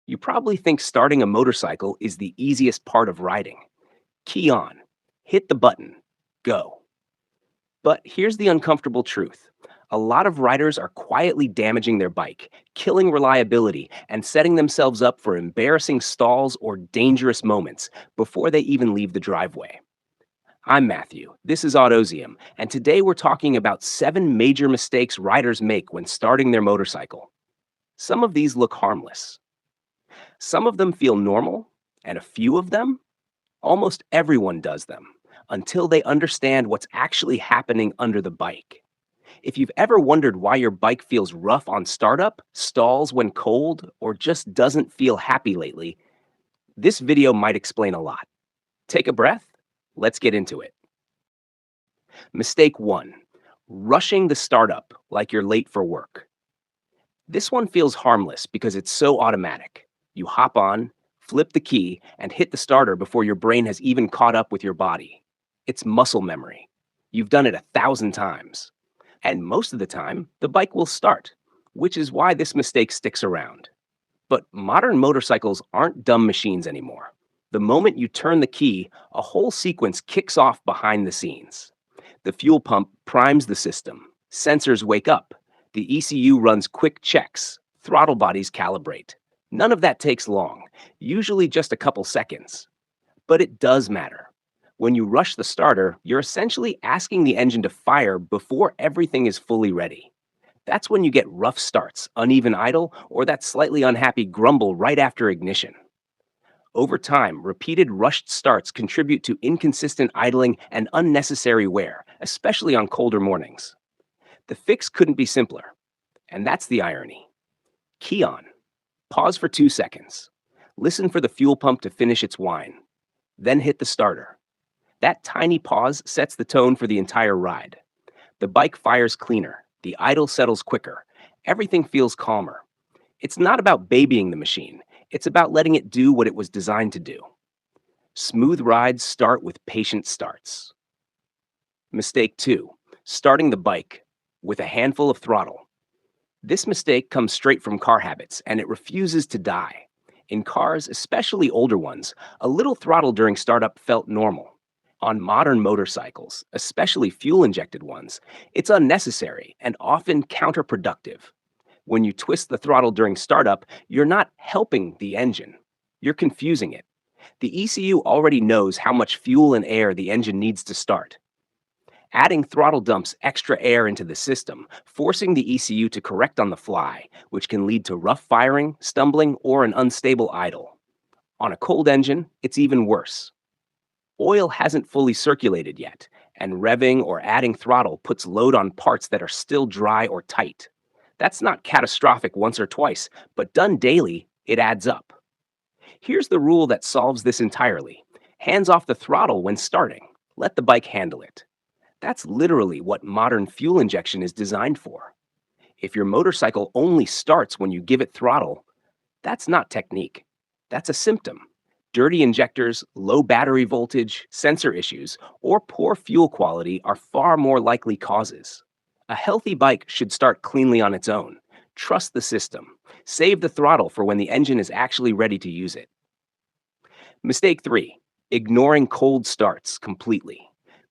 You probably think starting a motorcycle is the easiest part of riding. Key on, hit the button, go. But here's the uncomfortable truth. A lot of riders are quietly damaging their bike, killing reliability, and setting themselves up for embarrassing stalls or dangerous moments before they even leave the driveway. I'm Matthew. This is Autozium, and today we're talking about 7 major mistakes riders make when starting their motorcycle. Some of these look harmless. Some of them feel normal, and a few of them, almost everyone does them until they understand what's actually happening under the bike. If you've ever wondered why your bike feels rough on startup, stalls when cold, or just doesn't feel happy lately, this video might explain a lot. Take a breath. Let's get into it. Mistake 1. Rushing the startup like you're late for work. This one feels harmless because it's so automatic. You hop on, flip the key, and hit the starter before your brain has even caught up with your body. It's muscle memory. You've done it 1,000 times. And most of the time, the bike will start, which is why this mistake sticks around. But modern motorcycles aren't dumb machines anymore. The moment you turn the key, a whole sequence kicks off behind the scenes. The fuel pump primes the system, sensors wake up, the ECU runs quick checks, throttle bodies calibrate. None of that takes long, usually just a couple seconds. But it does matter. When you rush the starter, you're essentially asking the engine to fire before everything is fully ready. That's when you get rough starts, uneven idle, or that slightly unhappy grumble right after ignition. Over time, repeated rushed starts contribute to inconsistent idling and unnecessary wear, especially on colder mornings. The fix couldn't be simpler, and that's the irony. Key on. Pause for 2 seconds. Listen for the fuel pump to finish its whine. Then hit the starter. That tiny pause sets the tone for the entire ride. The bike fires cleaner, the idle settles quicker, everything feels calmer. It's not about babying the machine, it's about letting it do what it was designed to do. Smooth rides start with patient starts. Mistake 2. Starting the bike with a handful of throttle. This mistake comes straight from car habits, and it refuses to die. In cars, especially older ones, a little throttle during startup felt normal. On modern motorcycles, especially fuel-injected ones, it's unnecessary and often counterproductive. When you twist the throttle during startup, you're not helping the engine. You're confusing it. The ECU already knows how much fuel and air the engine needs to start. Adding throttle dumps extra air into the system, forcing the ECU to correct on the fly, which can lead to rough firing, stumbling, or an unstable idle. On a cold engine, it's even worse. Oil hasn't fully circulated yet, and revving or adding throttle puts load on parts that are still dry or tight. That's not catastrophic once or twice, but done daily, it adds up. Here's the rule that solves this entirely. Hands off the throttle when starting. Let the bike handle it. That's literally what modern fuel injection is designed for. If your motorcycle only starts when you give it throttle, that's not technique. That's a symptom. Dirty injectors, low battery voltage, sensor issues, or poor fuel quality are far more likely causes. A healthy bike should start cleanly on its own. Trust the system. Save the throttle for when the engine is actually ready to use it. Mistake 3. Ignoring cold starts completely.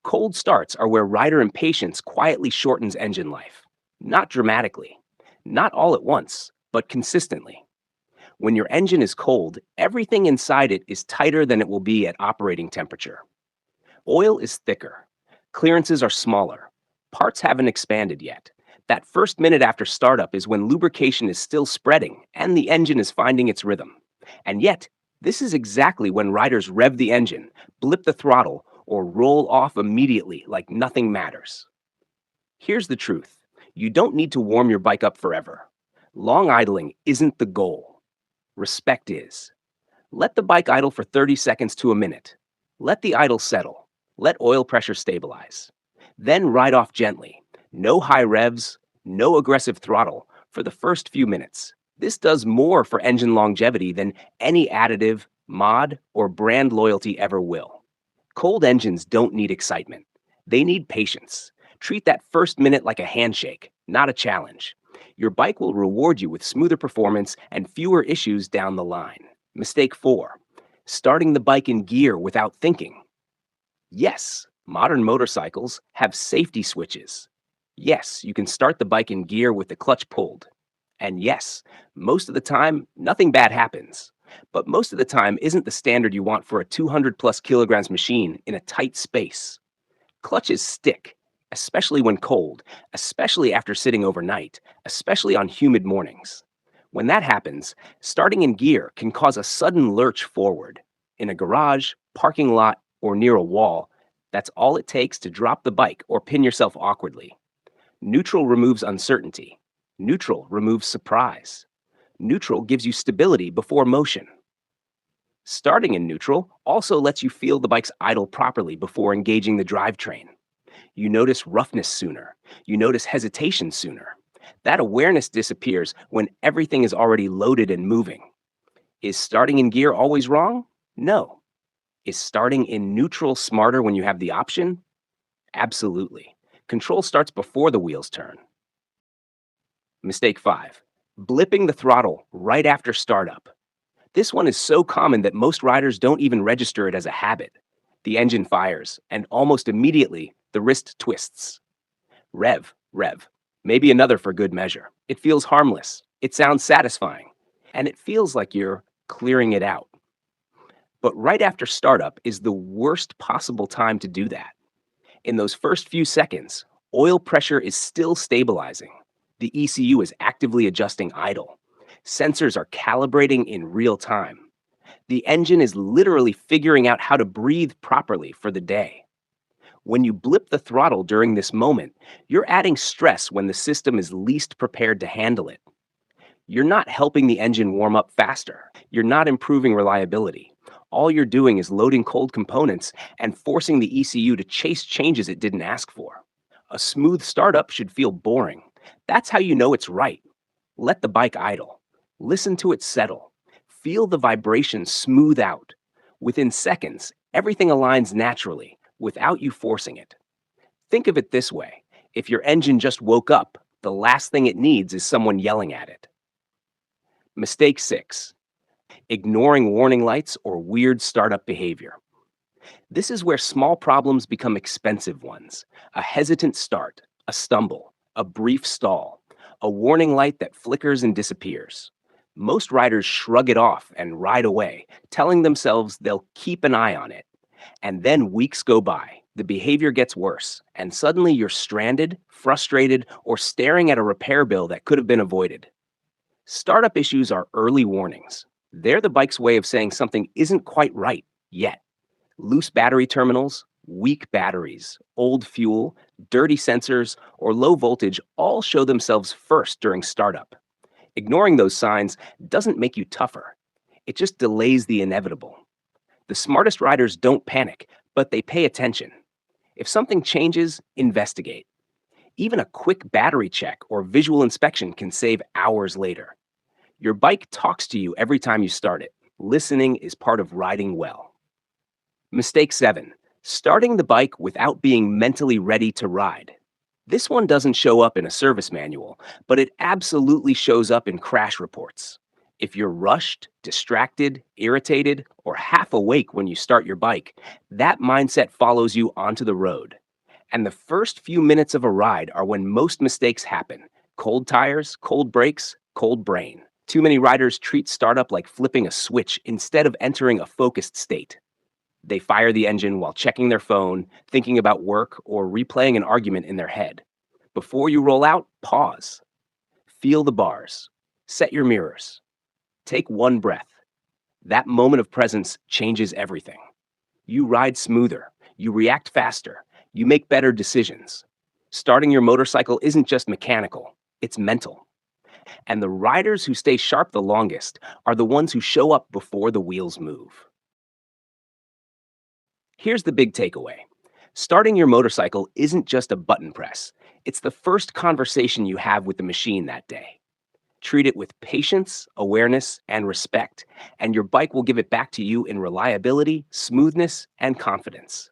Cold starts are where rider impatience quietly shortens engine life. Not dramatically. Not all at once, but consistently. When your engine is cold, everything inside it is tighter than it will be at operating temperature. Oil is thicker. Clearances are smaller. Parts haven't expanded yet. That first minute after startup is when lubrication is still spreading and the engine is finding its rhythm. And yet, this is exactly when riders rev the engine, blip the throttle, or roll off immediately like nothing matters. Here's the truth. You don't need to warm your bike up forever. Long idling isn't the goal. Respect is. Let the bike idle for 30 seconds to a minute. Let the idle settle. Let oil pressure stabilize. Then ride off gently. No high revs, no aggressive throttle for the first few minutes. This does more for engine longevity than any additive, mod, or brand loyalty ever will. Cold engines don't need excitement. They need patience. Treat that first minute like a handshake, not a challenge. Your bike will reward you with smoother performance and fewer issues down the line. Mistake 4. Starting the bike in gear without thinking. Yes, modern motorcycles have safety switches. Yes, you can start the bike in gear with the clutch pulled. And yes, most of the time, nothing bad happens. But most of the time isn't the standard you want for a 200 plus kilograms machine in a tight space. Clutches stick, especially when cold, especially after sitting overnight, especially on humid mornings. When that happens, starting in gear can cause a sudden lurch forward. In a garage, parking lot, or near a wall, that's all it takes to drop the bike or pin yourself awkwardly. Neutral removes uncertainty. Neutral removes surprise. Neutral gives you stability before motion. Starting in neutral also lets you feel the bike's idle properly before engaging the drivetrain. You notice roughness sooner. You notice hesitation sooner. That awareness disappears when everything is already loaded and moving. Is starting in gear always wrong? No. Is starting in neutral smarter when you have the option? Absolutely. Control starts before the wheels turn. Mistake 5. Blipping the throttle right after startup. This one is so common that most riders don't even register it as a habit. The engine fires, and almost immediately, the wrist twists. Rev, rev. Maybe another for good measure. It feels harmless. It sounds satisfying. And it feels like you're clearing it out. But right after startup is the worst possible time to do that. In those first few seconds, oil pressure is still stabilizing. The ECU is actively adjusting idle. Sensors are calibrating in real time. The engine is literally figuring out how to breathe properly for the day. When you blip the throttle during this moment, you're adding stress when the system is least prepared to handle it. You're not helping the engine warm up faster. You're not improving reliability. All you're doing is loading cold components and forcing the ECU to chase changes it didn't ask for. A smooth startup should feel boring. That's how you know it's right. Let the bike idle. Listen to it settle. Feel the vibration smooth out. Within seconds, everything aligns naturally without you forcing it. Think of it this way. If your engine just woke up, the last thing it needs is someone yelling at it. Mistake 6. Ignoring warning lights or weird startup behavior. This is where small problems become expensive ones. A hesitant start, a stumble, a brief stall, a warning light that flickers and disappears. Most riders shrug it off and ride away, telling themselves they'll keep an eye on it. And then weeks go by, the behavior gets worse, and suddenly you're stranded, frustrated, or staring at a repair bill that could have been avoided. Startup issues are early warnings. They're the bike's way of saying something isn't quite right yet. Loose battery terminals, weak batteries, old fuel, dirty sensors, or low voltage all show themselves first during startup. Ignoring those signs doesn't make you tougher. It just delays the inevitable. The smartest riders don't panic, but they pay attention. If something changes, investigate. Even a quick battery check or visual inspection can save hours later. Your bike talks to you every time you start it. Listening is part of riding well. Mistake 7. Starting the bike without being mentally ready to ride. This one doesn't show up in a service manual, but it absolutely shows up in crash reports. If you're rushed, distracted, irritated, or half awake when you start your bike, that mindset follows you onto the road. And the first few minutes of a ride are when most mistakes happen. Cold tires, cold brakes, cold brain. Too many riders treat startup like flipping a switch instead of entering a focused state. They fire the engine while checking their phone, thinking about work, or replaying an argument in their head. Before you roll out, pause. Feel the bars. Set your mirrors. Take one breath. That moment of presence changes everything. You ride smoother. You react faster. You make better decisions. Starting your motorcycle isn't just mechanical, it's mental. And the riders who stay sharp the longest are the ones who show up before the wheels move. Here's the big takeaway. Starting your motorcycle isn't just a button press. It's the first conversation you have with the machine that day. Treat it with patience, awareness, and respect, and your bike will give it back to you in reliability, smoothness, and confidence.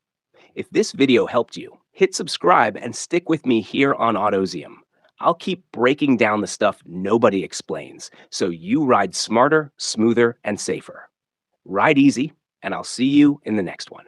If this video helped you, hit subscribe and stick with me here on Autozium. I'll keep breaking down the stuff nobody explains so you ride smarter, smoother, and safer. Ride easy, and I'll see you in the next one.